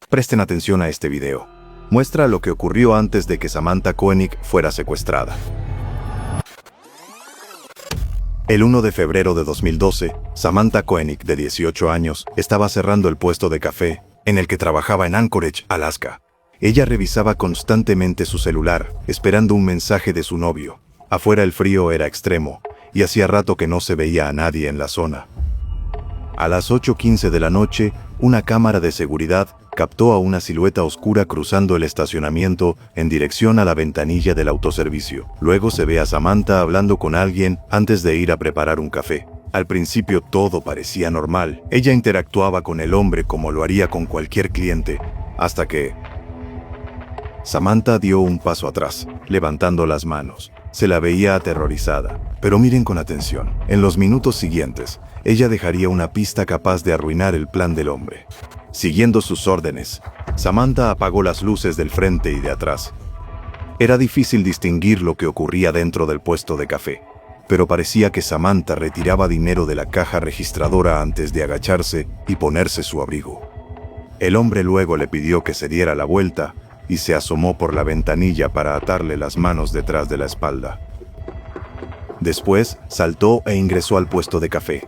Presten atención a este video. Muestra lo que ocurrió antes de que Samantha Koenig fuera secuestrada. El 1 de febrero de 2012, Samantha Koenig, de 18 años, estaba cerrando el puesto de café en el que trabajaba en Anchorage, Alaska. Ella revisaba constantemente su celular, esperando un mensaje de su novio. Afuera el frío era extremo, y hacía rato que no se veía a nadie en la zona. A las 8:15 de la noche, una cámara de seguridad captó a una silueta oscura cruzando el estacionamiento en dirección a la ventanilla del autoservicio. Luego se ve a Samantha hablando con alguien antes de ir a preparar un café. Al principio todo parecía normal. Ella interactuaba con el hombre como lo haría con cualquier cliente, hasta que Samantha dio un paso atrás, levantando las manos. Se la veía aterrorizada. Pero miren con atención. En los minutos siguientes, ella dejaría una pista capaz de arruinar el plan del hombre. Siguiendo sus órdenes, Samantha apagó las luces del frente y de atrás. Era difícil distinguir lo que ocurría dentro del puesto de café, pero parecía que Samantha retiraba dinero de la caja registradora antes de agacharse y ponerse su abrigo. El hombre luego le pidió que se diera la vuelta y se asomó por la ventanilla para atarle las manos detrás de la espalda. Después, saltó e ingresó al puesto de café.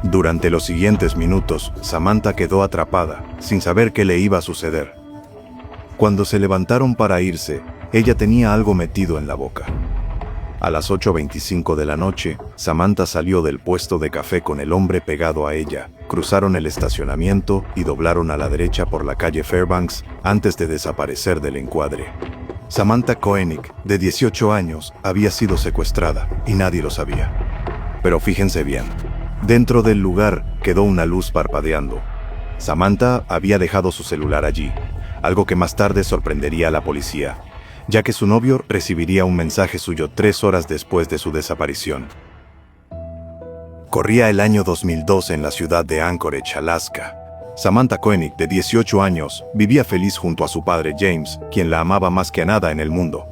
Durante los siguientes minutos, Samantha quedó atrapada, sin saber qué le iba a suceder. Cuando se levantaron para irse, ella tenía algo metido en la boca. A las 8:25 de la noche, Samantha salió del puesto de café con el hombre pegado a ella, cruzaron el estacionamiento y doblaron a la derecha por la calle Fairbanks antes de desaparecer del encuadre. Samantha Koenig, de 18 años, había sido secuestrada y nadie lo sabía. Pero fíjense bien. Dentro del lugar quedó una luz parpadeando. Samantha había dejado su celular allí, algo que más tarde sorprendería a la policía, ya que su novio recibiría un mensaje suyo 3 horas después de su desaparición. Corría el año 2002 en la ciudad de Anchorage, Alaska. Samantha Koenig, de 18 años, vivía feliz junto a su padre James, quien la amaba más que a nada en el mundo.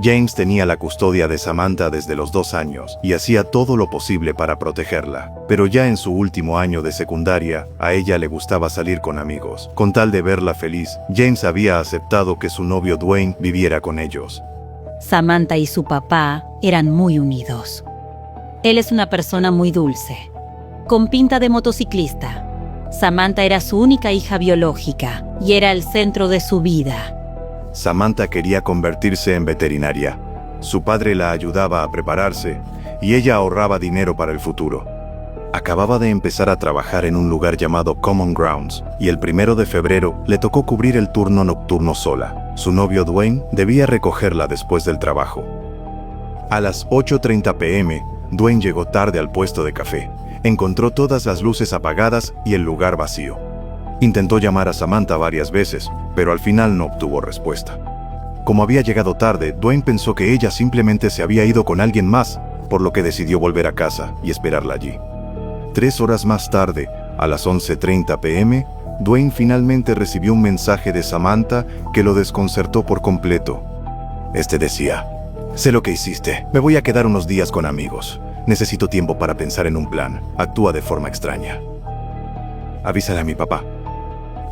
James tenía la custodia de Samantha desde los 2 años y hacía todo lo posible para protegerla. Pero ya en su último año de secundaria, a ella le gustaba salir con amigos. Con tal de verla feliz, James había aceptado que su novio Dwayne viviera con ellos. Samantha y su papá eran muy unidos. Él es una persona muy dulce, con pinta de motociclista. Samantha era su única hija biológica y era el centro de su vida. Samantha quería convertirse en veterinaria. Su padre la ayudaba a prepararse y ella ahorraba dinero para el futuro. Acababa de empezar a trabajar en un lugar llamado Common Grounds y el 1 de febrero le tocó cubrir el turno nocturno sola. Su novio Dwayne debía recogerla después del trabajo. A las 8:30 p.m., Dwayne llegó tarde al puesto de café. Encontró todas las luces apagadas y el lugar vacío. Intentó llamar a Samantha varias veces, pero al final no obtuvo respuesta. Como había llegado tarde, Dwayne pensó que ella simplemente se había ido con alguien más, por lo que decidió volver a casa y esperarla allí. 3 horas más tarde, a las 11:30 p.m., Dwayne finalmente recibió un mensaje de Samantha que lo desconcertó por completo. Este decía: «Sé lo que hiciste. Me voy a quedar unos días con amigos. Necesito tiempo para pensar en un plan. Actúa de forma extraña. Avísale a mi papá».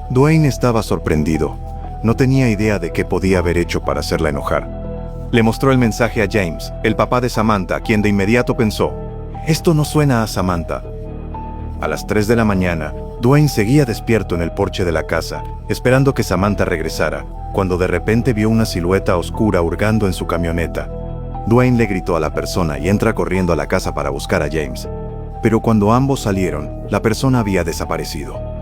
Dwayne estaba sorprendido. No tenía idea de qué podía haber hecho para hacerla enojar. Le mostró el mensaje a James, el papá de Samantha, quien de inmediato pensó: «Esto no suena a Samantha». A las 3 de la mañana, Dwayne seguía despierto en el porche de la casa, esperando que Samantha regresara, cuando de repente vio una silueta oscura hurgando en su camioneta. Dwayne le gritó a la persona y entra corriendo a la casa para buscar a James. Pero cuando ambos salieron, la persona había desaparecido.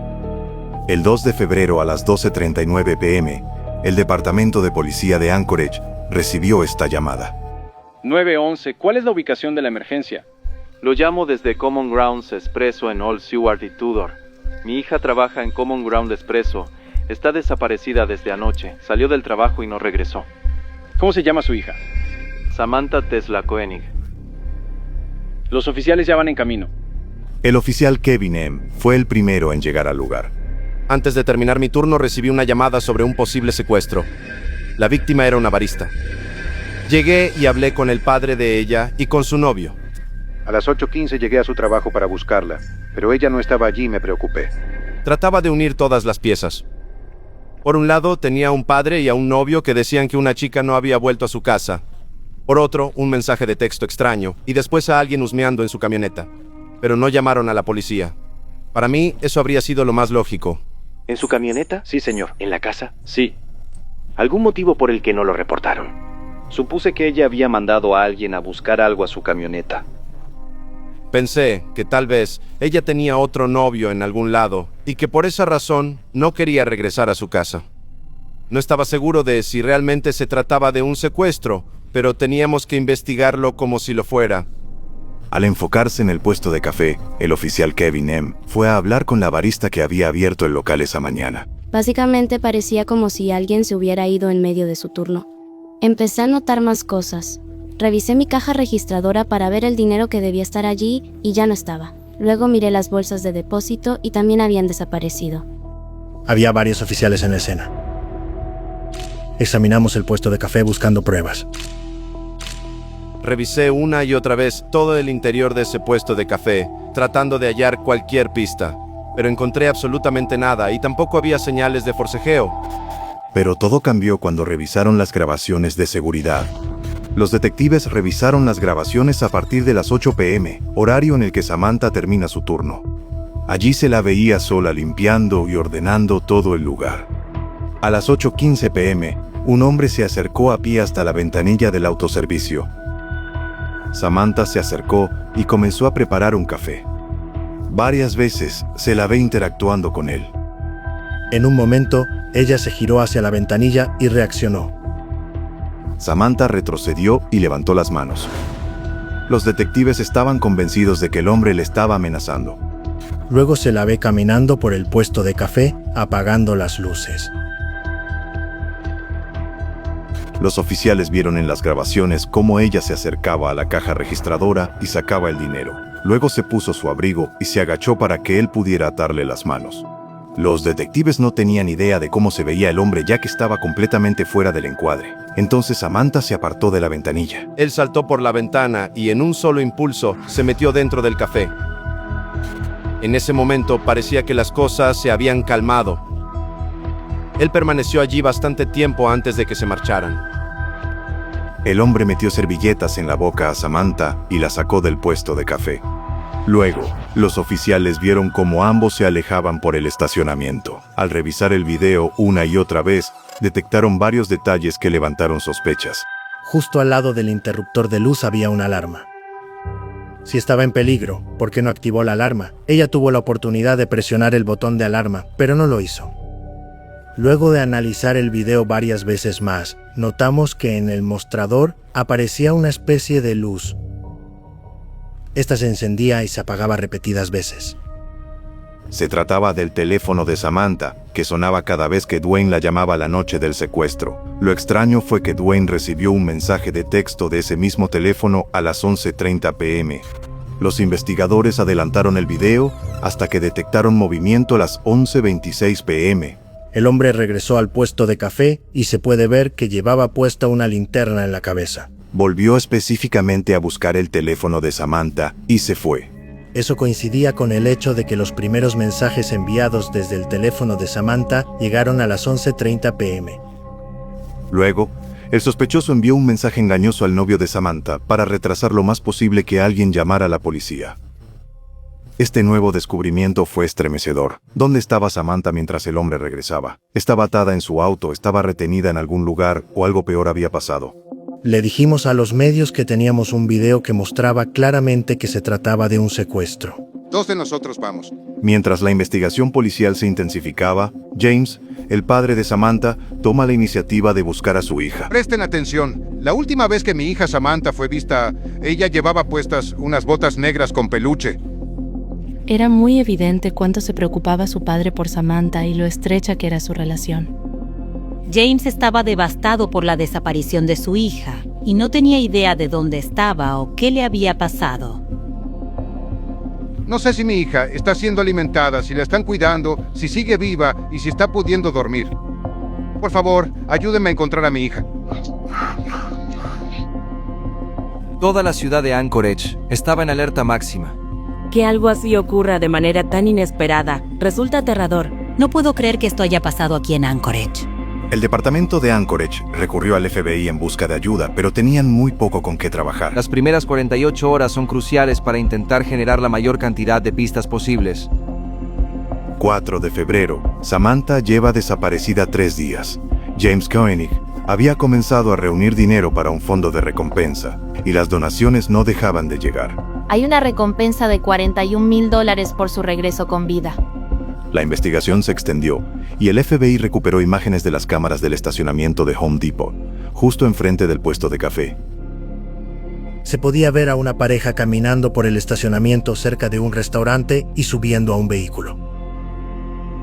El 2 de febrero a las 12:39 p.m., el Departamento de Policía de Anchorage recibió esta llamada. 911, ¿cuál es la ubicación de la emergencia? Lo llamo desde Common Grounds Expresso en Old Seward y Tudor. Mi hija trabaja en Common Ground Expresso. Está desaparecida desde anoche. Salió del trabajo y no regresó. ¿Cómo se llama su hija? Samantha Tesla Koenig. Los oficiales ya van en camino. El oficial Kevin M. fue el primero en llegar al lugar. Antes de terminar mi turno recibí una llamada sobre un posible secuestro. La víctima era una barista. Llegué y hablé con el padre de ella y con su novio. A las 8:15 llegué a su trabajo para buscarla, pero ella no estaba allí y me preocupé. Trataba de unir todas las piezas. Por un lado, tenía a un padre y a un novio que decían que una chica no había vuelto a su casa. Por otro, un mensaje de texto extraño, y después a alguien husmeando en su camioneta. Pero no llamaron a la policía. Para mí, eso habría sido lo más lógico. ¿En su camioneta? Sí, señor. ¿En la casa? Sí. ¿Algún motivo por el que no lo reportaron? Supuse que ella había mandado a alguien a buscar algo a su camioneta. Pensé que tal vez ella tenía otro novio en algún lado y que por esa razón no quería regresar a su casa. No estaba seguro de si realmente se trataba de un secuestro, pero teníamos que investigarlo como si lo fuera. Al enfocarse en el puesto de café, el oficial Kevin M. fue a hablar con la barista que había abierto el local esa mañana. Básicamente parecía como si alguien se hubiera ido en medio de su turno. Empecé a notar más cosas. Revisé mi caja registradora para ver el dinero que debía estar allí y ya no estaba. Luego miré las bolsas de depósito y también habían desaparecido. Había varios oficiales en la escena. Examinamos el puesto de café buscando pruebas. Revisé una y otra vez todo el interior de ese puesto de café, tratando de hallar cualquier pista, pero encontré absolutamente nada y tampoco había señales de forcejeo. Pero todo cambió cuando revisaron las grabaciones de seguridad. Los detectives revisaron las grabaciones a partir de las 8 p.m., horario en el que Samantha termina su turno. Allí se la veía sola limpiando y ordenando todo el lugar. A las 8:15 p.m., un hombre se acercó a pie hasta la ventanilla del autoservicio. Samantha se acercó y comenzó a preparar un café. Varias veces se la ve interactuando con él. En un momento, ella se giró hacia la ventanilla y reaccionó. Samantha retrocedió y levantó las manos. Los detectives estaban convencidos de que el hombre le estaba amenazando. Luego se la ve caminando por el puesto de café, apagando las luces. Los oficiales vieron en las grabaciones cómo ella se acercaba a la caja registradora y sacaba el dinero. Luego se puso su abrigo y se agachó para que él pudiera atarle las manos. Los detectives no tenían idea de cómo se veía el hombre ya que estaba completamente fuera del encuadre. Entonces Samantha se apartó de la ventanilla. Él saltó por la ventana y en un solo impulso se metió dentro del café. En ese momento parecía que las cosas se habían calmado. Él permaneció allí bastante tiempo antes de que se marcharan. El hombre metió servilletas en la boca a Samantha y la sacó del puesto de café. Luego, los oficiales vieron cómo ambos se alejaban por el estacionamiento. Al revisar el video una y otra vez, detectaron varios detalles que levantaron sospechas. Justo al lado del interruptor de luz había una alarma. Si estaba en peligro, ¿por qué no activó la alarma? Ella tuvo la oportunidad de presionar el botón de alarma, pero no lo hizo. Luego de analizar el video varias veces más, notamos que en el mostrador aparecía una especie de luz. Esta se encendía y se apagaba repetidas veces. Se trataba del teléfono de Samantha, que sonaba cada vez que Dwayne la llamaba la noche del secuestro. Lo extraño fue que Dwayne recibió un mensaje de texto de ese mismo teléfono a las 11:30 p.m. Los investigadores adelantaron el video hasta que detectaron movimiento a las 11:26 p.m. El hombre regresó al puesto de café y se puede ver que llevaba puesta una linterna en la cabeza. Volvió específicamente a buscar el teléfono de Samantha y se fue. Eso coincidía con el hecho de que los primeros mensajes enviados desde el teléfono de Samantha llegaron a las 11:30 p.m. Luego, el sospechoso envió un mensaje engañoso al novio de Samantha para retrasar lo más posible que alguien llamara a la policía. Este nuevo descubrimiento fue estremecedor. ¿Dónde estaba Samantha mientras el hombre regresaba? ¿Estaba atada en su auto, estaba retenida en algún lugar o algo peor había pasado? Le dijimos a los medios que teníamos un video que mostraba claramente que se trataba de un secuestro. 2 de nosotros vamos. Mientras la investigación policial se intensificaba, James, el padre de Samantha, toma la iniciativa de buscar a su hija. Presten atención. La última vez que mi hija Samantha fue vista, ella llevaba puestas unas botas negras con peluche. Era muy evidente cuánto se preocupaba su padre por Samantha y lo estrecha que era su relación. James estaba devastado por la desaparición de su hija y no tenía idea de dónde estaba o qué le había pasado. No sé si mi hija está siendo alimentada, si la están cuidando, si sigue viva y si está pudiendo dormir. Por favor, ayúdenme a encontrar a mi hija. Toda la ciudad de Anchorage estaba en alerta máxima. Que algo así ocurra de manera tan inesperada resulta aterrador. No puedo creer que esto haya pasado aquí en Anchorage. El departamento de Anchorage recurrió al FBI en busca de ayuda, pero tenían muy poco con qué trabajar. Las primeras 48 horas son cruciales para intentar generar la mayor cantidad de pistas posibles. 4 de febrero, Samantha lleva desaparecida 3 días. James Koenig había comenzado a reunir dinero para un fondo de recompensa, y las donaciones no dejaban de llegar. Hay una recompensa de $41,000 por su regreso con vida. La investigación se extendió, y el FBI recuperó imágenes de las cámaras del estacionamiento de Home Depot, justo enfrente del puesto de café. Se podía ver a una pareja caminando por el estacionamiento cerca de un restaurante y subiendo a un vehículo.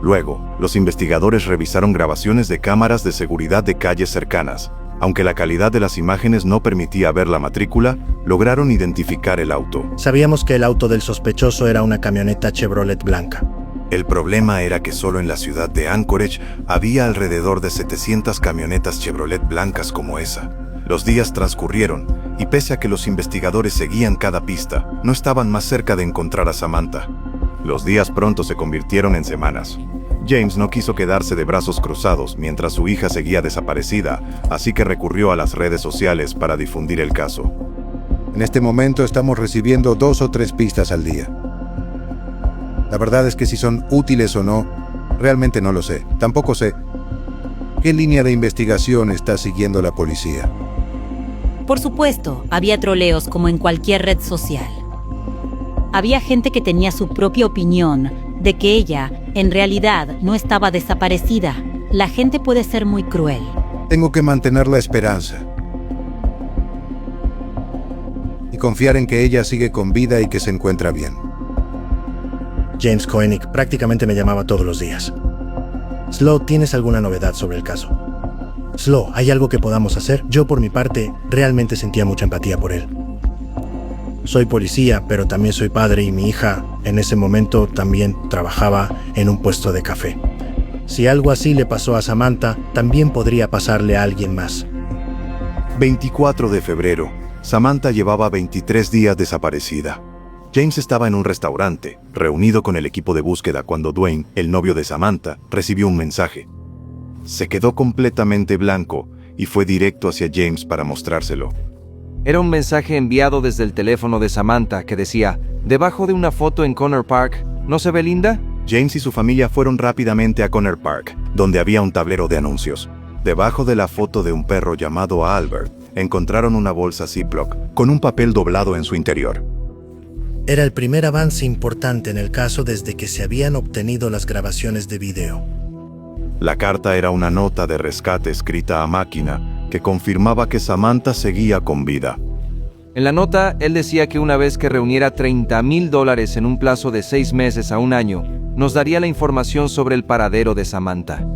Luego, los investigadores revisaron grabaciones de cámaras de seguridad de calles cercanas. Aunque la calidad de las imágenes no permitía ver la matrícula, lograron identificar el auto. Sabíamos que el auto del sospechoso era una camioneta Chevrolet blanca. El problema era que solo en la ciudad de Anchorage había alrededor de 700 camionetas Chevrolet blancas como esa. Los días transcurrieron, y pese a que los investigadores seguían cada pista, no estaban más cerca de encontrar a Samantha. Los días pronto se convirtieron en semanas. James no quiso quedarse de brazos cruzados mientras su hija seguía desaparecida, así que recurrió a las redes sociales para difundir el caso. En este momento estamos recibiendo 2 o 3 pistas al día. La verdad es que si son útiles o no, realmente no lo sé. Tampoco sé qué línea de investigación está siguiendo la policía. Por supuesto, había troleos como en cualquier red social. Había gente que tenía su propia opinión de que ella, en realidad, no estaba desaparecida. La gente puede ser muy cruel. Tengo que mantener la esperanza y confiar en que ella sigue con vida y que se encuentra bien. James Koenig prácticamente me llamaba todos los días. Slow, ¿tienes alguna novedad sobre el caso? Slow, ¿hay algo que podamos hacer? Yo, por mi parte, realmente sentía mucha empatía por él. Soy policía, pero también soy padre y mi hija, en ese momento, también trabajaba en un puesto de café. Si algo así le pasó a Samantha, también podría pasarle a alguien más. 24 de febrero, Samantha llevaba 23 días desaparecida. James estaba en un restaurante, reunido con el equipo de búsqueda cuando Dwayne, el novio de Samantha, recibió un mensaje. Se quedó completamente blanco y fue directo hacia James para mostrárselo. Era un mensaje enviado desde el teléfono de Samantha que decía: «Debajo de una foto en Connor Park, ¿no se ve linda?». James y su familia fueron rápidamente a Connor Park, donde había un tablero de anuncios. Debajo de la foto de un perro llamado Albert, encontraron una bolsa Ziploc con un papel doblado en su interior. Era el primer avance importante en el caso desde que se habían obtenido las grabaciones de video. La carta era una nota de rescate escrita a máquina que confirmaba que Samantha seguía con vida. En la nota, él decía que una vez que reuniera $30,000 en un plazo de 6 meses a 1 año, nos daría la información sobre el paradero de Samantha.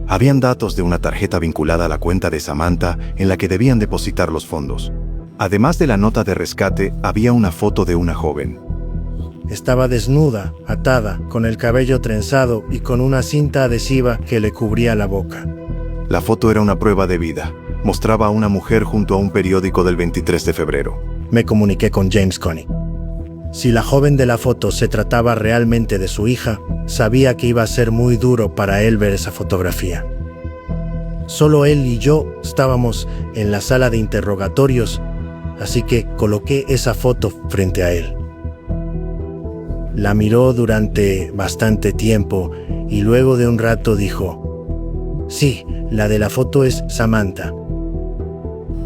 Habían datos de una tarjeta vinculada a la cuenta de Samantha en la que debían depositar los fondos. Además de la nota de rescate, había una foto de una joven. Estaba desnuda, atada, con el cabello trenzado y con una cinta adhesiva que le cubría la boca. La foto era una prueba de vida. Mostraba a una mujer junto a un periódico del 23 de febrero. Me comuniqué con James Koenig. Si la joven de la foto se trataba realmente de su hija, sabía que iba a ser muy duro para él ver esa fotografía. Solo él y yo estábamos en la sala de interrogatorios, así que coloqué esa foto frente a él. La miró durante bastante tiempo y luego de un rato dijo: «Sí, la de la foto es Samantha».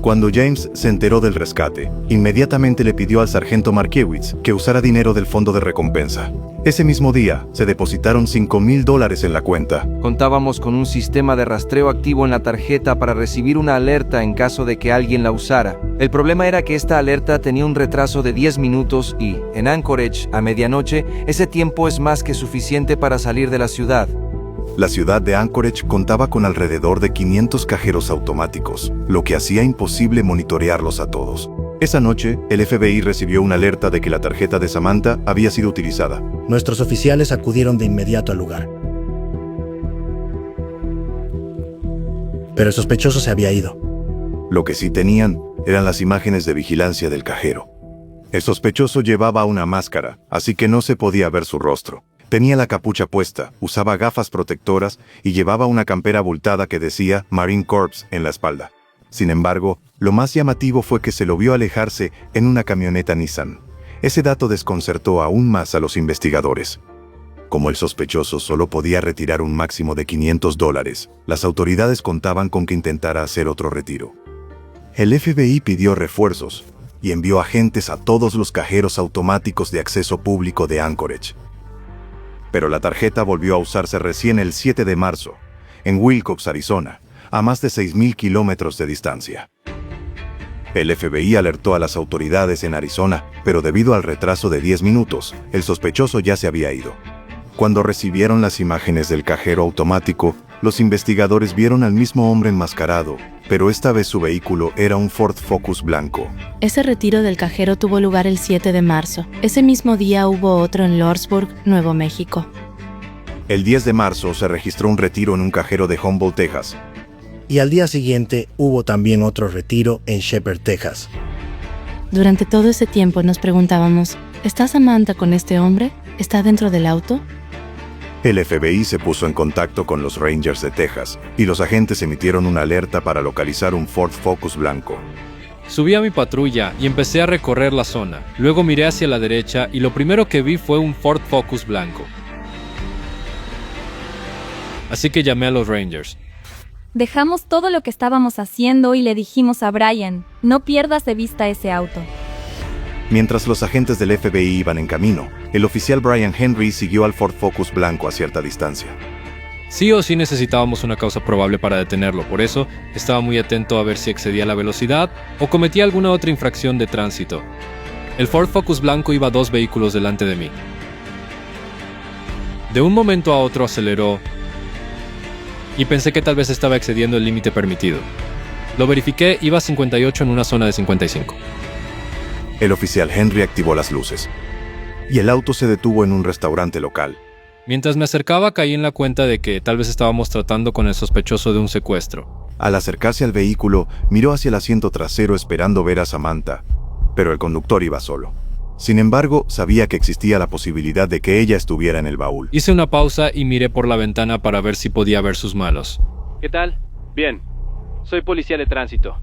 Cuando James se enteró del rescate, inmediatamente le pidió al sargento Markiewicz que usara dinero del fondo de recompensa. Ese mismo día, se depositaron $5,000 en la cuenta. Contábamos con un sistema de rastreo activo en la tarjeta para recibir una alerta en caso de que alguien la usara. El problema era que esta alerta tenía un retraso de 10 minutos y, en Anchorage, a medianoche, ese tiempo es más que suficiente para salir de la ciudad. La ciudad de Anchorage contaba con alrededor de 500 cajeros automáticos, lo que hacía imposible monitorearlos a todos. Esa noche, el FBI recibió una alerta de que la tarjeta de Samantha había sido utilizada. Nuestros oficiales acudieron de inmediato al lugar. Pero el sospechoso se había ido. Lo que sí tenían eran las imágenes de vigilancia del cajero. El sospechoso llevaba una máscara, así que no se podía ver su rostro. Tenía la capucha puesta, usaba gafas protectoras y llevaba una campera abultada que decía Marine Corps en la espalda. Sin embargo, lo más llamativo fue que se lo vio alejarse en una camioneta Nissan. Ese dato desconcertó aún más a los investigadores. Como el sospechoso solo podía retirar un máximo de $500, las autoridades contaban con que intentara hacer otro retiro. El FBI pidió refuerzos y envió agentes a todos los cajeros automáticos de acceso público de Anchorage. Pero la tarjeta volvió a usarse recién el 7 de marzo, en Willcox, Arizona, a más de 6.000 kilómetros de distancia. El FBI alertó a las autoridades en Arizona, pero debido al retraso de 10 minutos, el sospechoso ya se había ido. Cuando recibieron las imágenes del cajero automático, los investigadores vieron al mismo hombre enmascarado, pero esta vez su vehículo era un Ford Focus blanco. Ese retiro del cajero tuvo lugar el 7 de marzo. Ese mismo día hubo otro en Lordsburg, Nuevo México. El 10 de marzo se registró un retiro en un cajero de Humboldt, Texas. Y al día siguiente hubo también otro retiro en Shepherd, Texas. Durante todo ese tiempo nos preguntábamos, ¿está Samantha con este hombre? ¿Está dentro del auto? El FBI se puso en contacto con los Rangers de Texas y los agentes emitieron una alerta para localizar un Ford Focus blanco. Subí a mi patrulla y empecé a recorrer la zona. Luego miré hacia la derecha y lo primero que vi fue un Ford Focus blanco. Así que llamé a los Rangers. Dejamos todo lo que estábamos haciendo y le dijimos a Brian, no pierdas de vista ese auto. Mientras los agentes del FBI iban en camino, el oficial Brian Henry siguió al Ford Focus blanco a cierta distancia. Sí o sí necesitábamos una causa probable para detenerlo, por eso estaba muy atento a ver si excedía la velocidad o cometía alguna otra infracción de tránsito. El Ford Focus blanco iba 2 vehículos delante de mí. De un momento a otro aceleró y pensé que tal vez estaba excediendo el límite permitido. Lo verifiqué, iba a 58 en una zona de 55. El oficial Henry activó las luces y el auto se detuvo en un restaurante local. Mientras me acercaba caí en la cuenta de que tal vez estábamos tratando con el sospechoso de un secuestro. Al acercarse al vehículo, miró hacia el asiento trasero esperando ver a Samantha, pero el conductor iba solo. Sin embargo, sabía que existía la posibilidad de que ella estuviera en el baúl. Hice una pausa y miré por la ventana para ver si podía ver sus manos. ¿Qué tal? Bien. Soy policía de tránsito.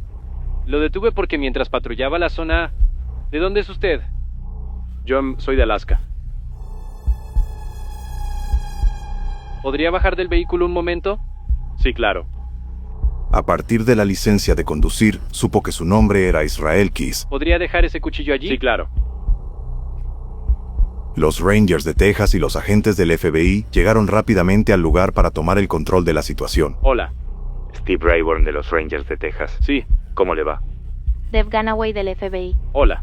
Lo detuve porque mientras patrullaba la zona... ¿De dónde es usted? Yo soy de Alaska. ¿Podría bajar del vehículo un momento? Sí, claro. A partir de la licencia de conducir, supo que su nombre era Israel Keys. ¿Podría dejar ese cuchillo allí? Sí, claro. Los Rangers de Texas y los agentes del FBI llegaron rápidamente al lugar para tomar el control de la situación. Hola. Steve Rayburn de los Rangers de Texas. Sí. ¿Cómo le va? Deb Ganaway del FBI. Hola.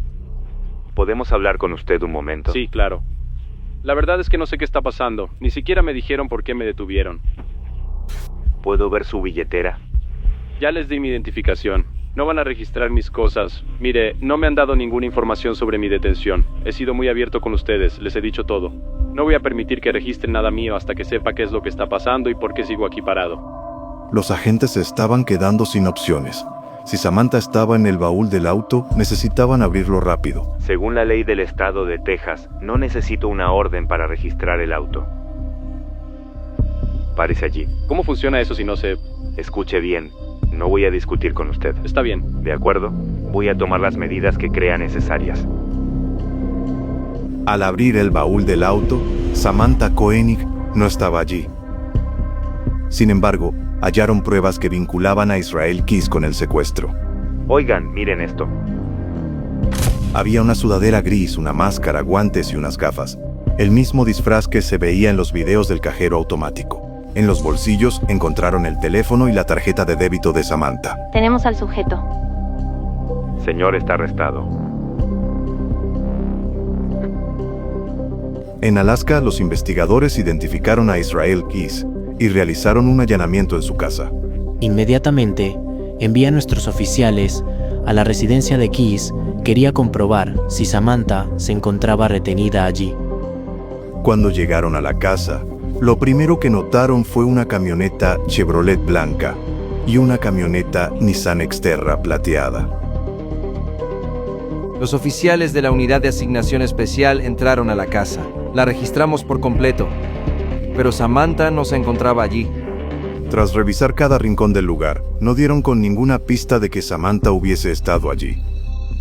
¿Podemos hablar con usted un momento? Sí, claro. La verdad es que no sé qué está pasando. Ni siquiera me dijeron por qué me detuvieron. ¿Puedo ver su billetera? Ya les di mi identificación. No van a registrar mis cosas. Mire, no me han dado ninguna información sobre mi detención. He sido muy abierto con ustedes, les he dicho todo. No voy a permitir que registren nada mío hasta que sepa qué es lo que está pasando y por qué sigo aquí parado. Los agentes se estaban quedando sin opciones. Si Samantha estaba en el baúl del auto, necesitaban abrirlo rápido. Según la ley del estado de Texas, no necesito una orden para registrar el auto. Párese allí. ¿Cómo funciona eso si no sé? Escuche bien, no voy a discutir con usted. Está bien. ¿De acuerdo? Voy a tomar las medidas que crea necesarias. Al abrir el baúl del auto, Samantha Koenig no estaba allí. Sin embargo, hallaron pruebas que vinculaban a Israel Keys con el secuestro. Oigan, miren esto. Había una sudadera gris, una máscara, guantes y unas gafas. El mismo disfraz que se veía en los videos del cajero automático. En los bolsillos encontraron el teléfono y la tarjeta de débito de Samantha. Tenemos al sujeto. Señor está arrestado. En Alaska, los investigadores identificaron a Israel Keys y realizaron un allanamiento en su casa. Inmediatamente, envía a nuestros oficiales a la residencia de Keys. Quería comprobar si Samantha se encontraba retenida allí. Cuando llegaron a la casa, lo primero que notaron fue una camioneta Chevrolet blanca y una camioneta Nissan Xterra plateada. Los oficiales de la Unidad de Asignación Especial entraron a la casa. La registramos por completo, pero Samantha no se encontraba allí. Tras revisar cada rincón del lugar, no dieron con ninguna pista de que Samantha hubiese estado allí.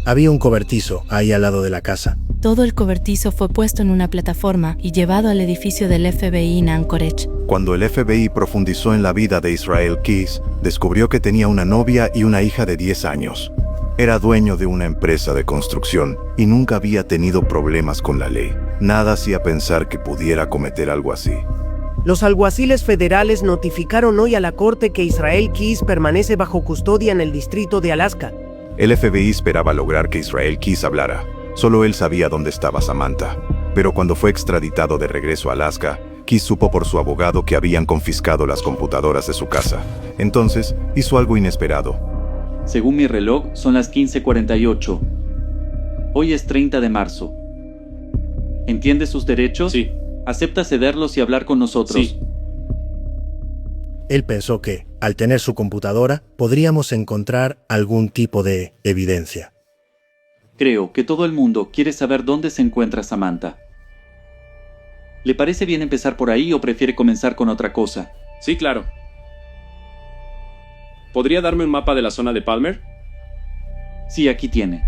Había un cobertizo ahí al lado de la casa. Todo el cobertizo fue puesto en una plataforma y llevado al edificio del FBI en Anchorage. Cuando el FBI profundizó en la vida de Israel Keys, descubrió que tenía una novia y una hija de 10 años. Era dueño de una empresa de construcción y nunca había tenido problemas con la ley. Nada hacía pensar que pudiera cometer algo así. Los alguaciles federales notificaron hoy a la corte que Israel Keys permanece bajo custodia en el distrito de Alaska. El FBI esperaba lograr que Israel Keys hablara. Solo él sabía dónde estaba Samantha. Pero cuando fue extraditado de regreso a Alaska, Keys supo por su abogado que habían confiscado las computadoras de su casa. Entonces, hizo algo inesperado. Según mi reloj, son las 15:48. Hoy es 30 de marzo. ¿Entiende sus derechos? Sí. ¿Acepta cederlos y hablar con nosotros? Sí. Él pensó que, al tener su computadora, podríamos encontrar algún tipo de evidencia. Creo que todo el mundo quiere saber dónde se encuentra Samantha. ¿Le parece bien empezar por ahí o prefiere comenzar con otra cosa? Sí, claro. ¿Podría darme un mapa de la zona de Palmer? Sí, aquí tiene.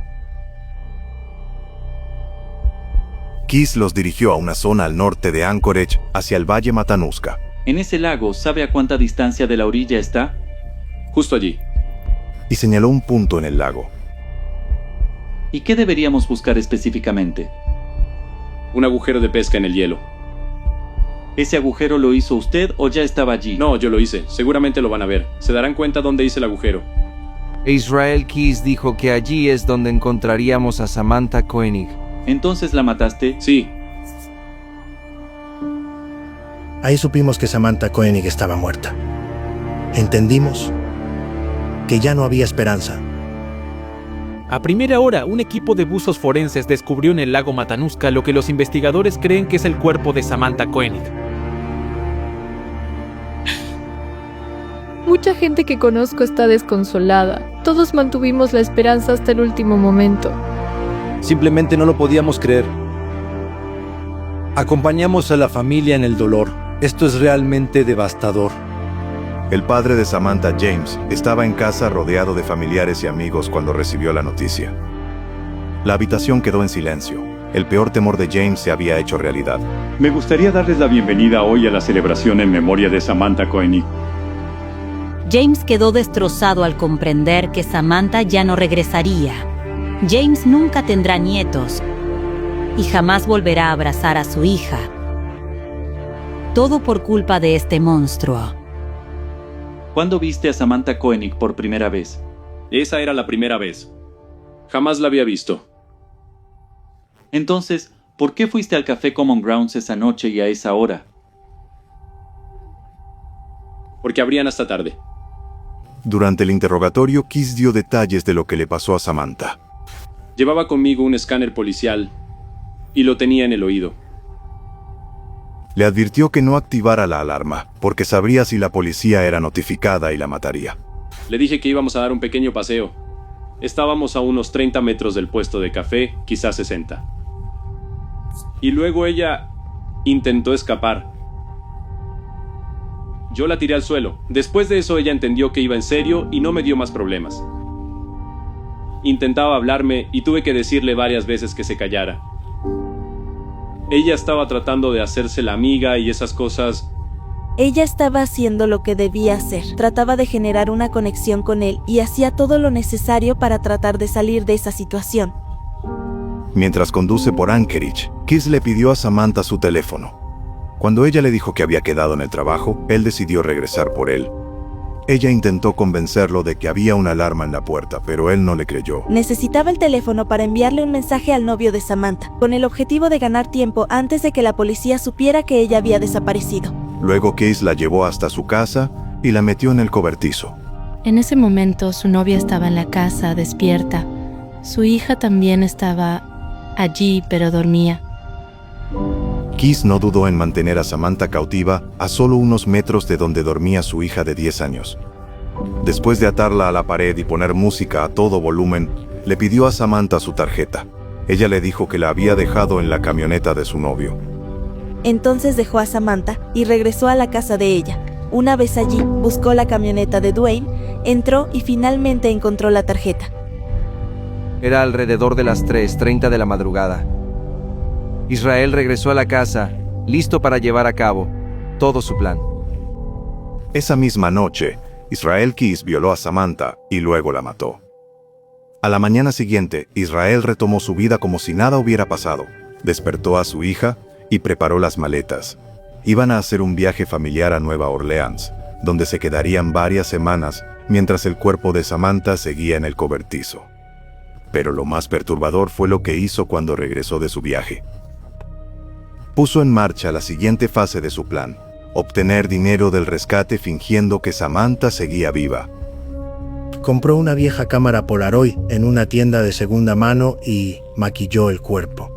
Keys los dirigió a una zona al norte de Anchorage, hacia el Valle Matanuska. En ese lago, ¿sabe a cuánta distancia de la orilla está? Justo allí. Y señaló un punto en el lago. ¿Y qué deberíamos buscar específicamente? Un agujero de pesca en el hielo. ¿Ese agujero lo hizo usted o ya estaba allí? No, yo lo hice. Seguramente lo van a ver. Se darán cuenta dónde hice el agujero. Israel Keys dijo que allí es donde encontraríamos a Samantha Koenig. ¿Entonces la mataste? Sí. Ahí supimos que Samantha Koenig estaba muerta. Entendimos que ya no había esperanza. A primera hora, un equipo de buzos forenses descubrió en el lago Matanuska lo que los investigadores creen que es el cuerpo de Samantha Koenig. Mucha gente que conozco está desconsolada. Todos mantuvimos la esperanza hasta el último momento. Simplemente no lo podíamos creer. Acompañamos a la familia en el dolor. Esto es realmente devastador. El padre de Samantha, James, estaba en casa rodeado de familiares y amigos cuando recibió la noticia. La habitación quedó en silencio. El peor temor de James se había hecho realidad. Me gustaría darles la bienvenida hoy a la celebración en memoria de Samantha Koenig. James quedó destrozado al comprender que Samantha ya no regresaría. James nunca tendrá nietos y jamás volverá a abrazar a su hija. Todo por culpa de este monstruo. ¿Cuándo viste a Samantha Koenig por primera vez? Esa era la primera vez. Jamás la había visto. Entonces, ¿por qué fuiste al Café Common Grounds esa noche y a esa hora? Porque abrían hasta tarde. Durante el interrogatorio, Keys dio detalles de lo que le pasó a Samantha. Llevaba conmigo un escáner policial y lo tenía en el oído. Le advirtió que no activara la alarma, porque sabría si la policía era notificada y la mataría. Le dije que íbamos a dar un pequeño paseo. Estábamos a unos 30 metros del puesto de café, quizás 60. Y luego ella intentó escapar. Yo la tiré al suelo. Después de eso ella entendió que iba en serio y no me dio más problemas. Intentaba hablarme y tuve que decirle varias veces que se callara. Ella estaba tratando de hacerse la amiga y esas cosas. Ella estaba haciendo lo que debía hacer. Trataba de generar una conexión con él y hacía todo lo necesario para tratar de salir de esa situación. Mientras conduce por Anchorage, Keys le pidió a Samantha su teléfono. Cuando ella le dijo que había quedado en el trabajo, él decidió regresar por él. Ella intentó convencerlo de que había una alarma en la puerta, pero él no le creyó. Necesitaba el teléfono para enviarle un mensaje al novio de Samantha, con el objetivo de ganar tiempo antes de que la policía supiera que ella había desaparecido. Luego Keys la llevó hasta su casa y la metió en el cobertizo. En ese momento su novia estaba en la casa, despierta. Su hija también estaba allí, pero dormía. Keys no dudó en mantener a Samantha cautiva a solo unos metros de donde dormía su hija de 10 años. Después de atarla a la pared y poner música a todo volumen, Le pidió a Samantha su tarjeta. Ella le dijo que la había dejado en la camioneta de su novio. Entonces dejó a Samantha y regresó a la casa de ella. Una vez allí, buscó la camioneta de Dwayne, entró y finalmente encontró la tarjeta. Era alrededor de las 3:30 de la madrugada. Israel regresó a la casa, listo para llevar a cabo todo su plan. Esa misma noche, Israel Keys violó a Samantha y luego la mató. A la mañana siguiente, Israel retomó su vida como si nada hubiera pasado. Despertó a su hija y preparó las maletas. Iban a hacer un viaje familiar a Nueva Orleans, donde se quedarían varias semanas mientras el cuerpo de Samantha seguía en el cobertizo. Pero lo más perturbador fue lo que hizo cuando regresó de su viaje. Puso en marcha la siguiente fase de su plan: obtener dinero del rescate fingiendo que Samantha seguía viva. Compró una vieja cámara Polaroid en una tienda de segunda mano y maquilló el cuerpo.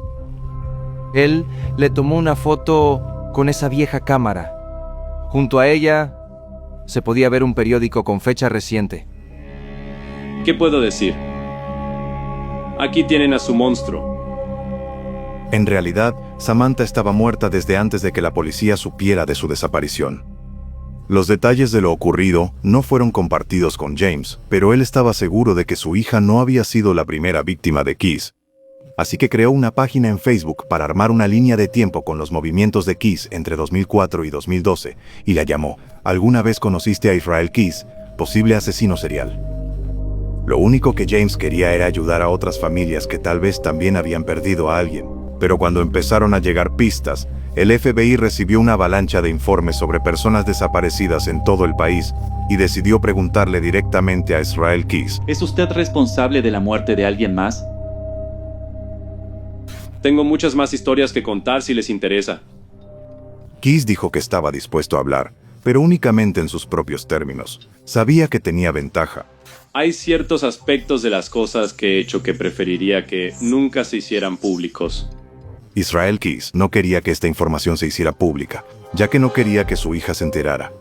Él le tomó una foto con esa vieja cámara. Junto a ella se podía ver un periódico con fecha reciente. ¿Qué puedo decir? Aquí tienen a su monstruo. En realidad, Samantha estaba muerta desde antes de que la policía supiera de su desaparición. Los detalles de lo ocurrido no fueron compartidos con James, pero él estaba seguro de que su hija no había sido la primera víctima de Keys. Así que creó una página en Facebook para armar una línea de tiempo con los movimientos de Keys entre 2004 y 2012, y la llamó ¿Alguna vez conociste a Israel Keys, posible asesino serial? Lo único que James quería era ayudar a otras familias que tal vez también habían perdido a alguien. Pero cuando empezaron a llegar pistas, el FBI recibió una avalancha de informes sobre personas desaparecidas en todo el país y decidió preguntarle directamente a Israel Keys. ¿Es usted responsable de la muerte de alguien más? Tengo muchas más historias que contar si les interesa. Keys dijo que estaba dispuesto a hablar, pero únicamente en sus propios términos. Sabía que tenía ventaja. Hay ciertos aspectos de las cosas que he hecho que preferiría que nunca se hicieran públicos. Israel Keys no quería que esta información se hiciera pública, ya que no quería que su hija se enterara.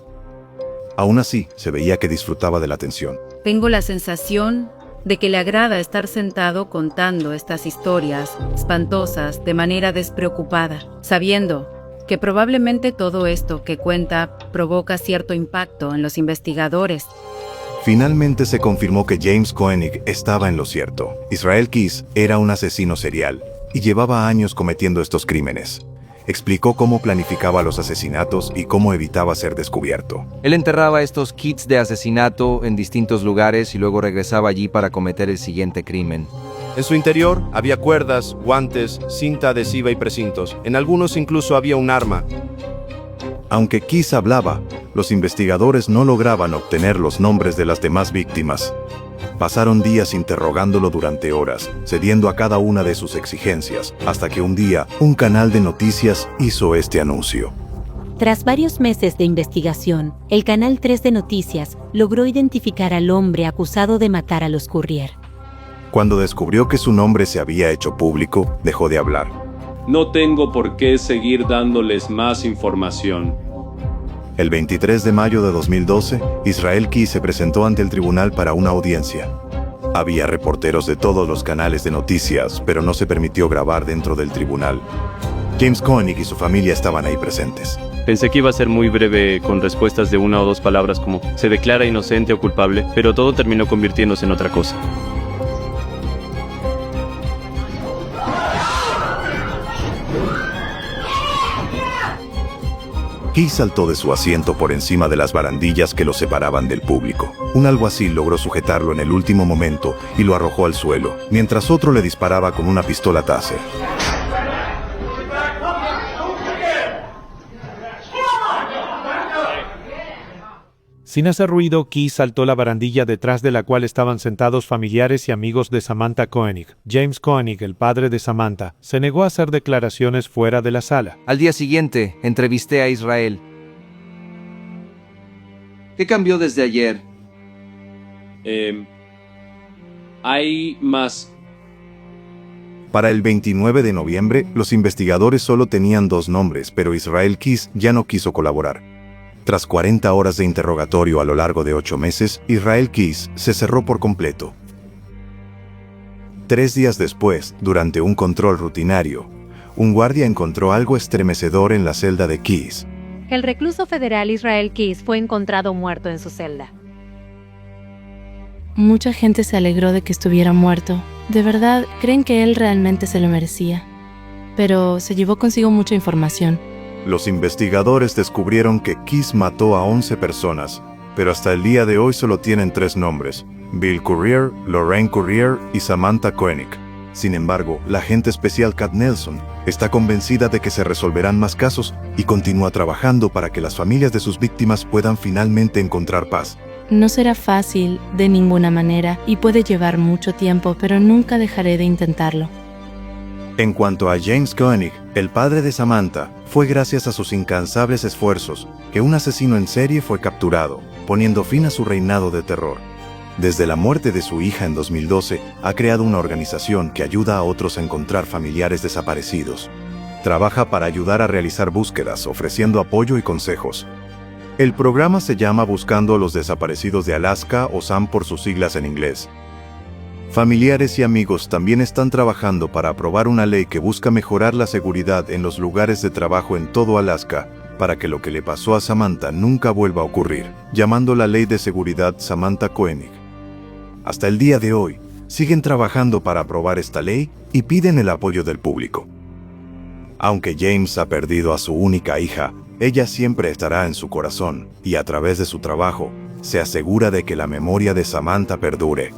Aún así, se veía que disfrutaba de la atención. Tengo la sensación de que le agrada estar sentado contando estas historias espantosas de manera despreocupada, sabiendo que probablemente todo esto que cuenta provoca cierto impacto en los investigadores. Finalmente se confirmó que James Koenig estaba en lo cierto. Israel Keys era un asesino serial y llevaba años cometiendo estos crímenes. Explicó cómo planificaba los asesinatos y cómo evitaba ser descubierto. Él enterraba estos kits de asesinato en distintos lugares y luego regresaba allí para cometer el siguiente crimen. En su interior había cuerdas, guantes, cinta adhesiva y precintos. En algunos incluso había un arma. Aunque Keys hablaba, los investigadores no lograban obtener los nombres de las demás víctimas. Pasaron días interrogándolo durante horas, cediendo a cada una de sus exigencias, hasta que un día, un canal de noticias hizo este anuncio. Tras varios meses de investigación, el Canal 3 de Noticias logró identificar al hombre acusado de matar a los Currier. Cuando descubrió que su nombre se había hecho público, dejó de hablar. No tengo por qué seguir dándoles más información. El 23 de mayo de 2012, Israel Keys se presentó ante el tribunal para una audiencia. Había reporteros de todos los canales de noticias, pero no se permitió grabar dentro del tribunal. James Koenig y su familia estaban ahí presentes. Pensé que iba a ser muy breve, con respuestas de una o dos palabras como se declara inocente o culpable, pero todo terminó convirtiéndose en otra cosa. Keys saltó de su asiento por encima de las barandillas que lo separaban del público. Un alguacil logró sujetarlo en el último momento y lo arrojó al suelo, mientras otro le disparaba con una pistola Taser. Sin hacer ruido, Keys saltó la barandilla detrás de la cual estaban sentados familiares y amigos de Samantha Koenig. James Koenig, el padre de Samantha, se negó a hacer declaraciones fuera de la sala. Al día siguiente, entrevisté a Israel. ¿Qué cambió desde ayer? Hay más. Para el 29 de noviembre, los investigadores solo tenían 2 nombres, pero Israel Keys ya no quiso colaborar. Tras 40 horas de interrogatorio a lo largo de 8 meses, Israel Keys se cerró por completo. 3 días después, durante un control rutinario, un guardia encontró algo estremecedor en la celda de Keys. El recluso federal Israel Keys fue encontrado muerto en su celda. Mucha gente se alegró de que estuviera muerto. De verdad, creen que él realmente se lo merecía. Pero se llevó consigo mucha información. Los investigadores descubrieron que Keys mató a 11 personas, pero hasta el día de hoy solo tienen 3 nombres: Bill Currier, Lorraine Currier y Samantha Koenig. Sin embargo, la agente especial Kat Nelson está convencida de que se resolverán más casos y continúa trabajando para que las familias de sus víctimas puedan finalmente encontrar paz. No será fácil de ninguna manera y puede llevar mucho tiempo, pero nunca dejaré de intentarlo. En cuanto a James Koenig, el padre de Samantha, fue gracias a sus incansables esfuerzos que un asesino en serie fue capturado, poniendo fin a su reinado de terror. Desde la muerte de su hija en 2012, ha creado una organización que ayuda a otros a encontrar familiares desaparecidos. Trabaja para ayudar a realizar búsquedas, ofreciendo apoyo y consejos. El programa se llama Buscando a los Desaparecidos de Alaska, o SAM por sus siglas en inglés. Familiares y amigos también están trabajando para aprobar una ley que busca mejorar la seguridad en los lugares de trabajo en todo Alaska, para que lo que le pasó a Samantha nunca vuelva a ocurrir, llamando la Ley de Seguridad Samantha Koenig. Hasta el día de hoy, siguen trabajando para aprobar esta ley y piden el apoyo del público. Aunque James ha perdido a su única hija, ella siempre estará en su corazón y a través de su trabajo, se asegura de que la memoria de Samantha perdure.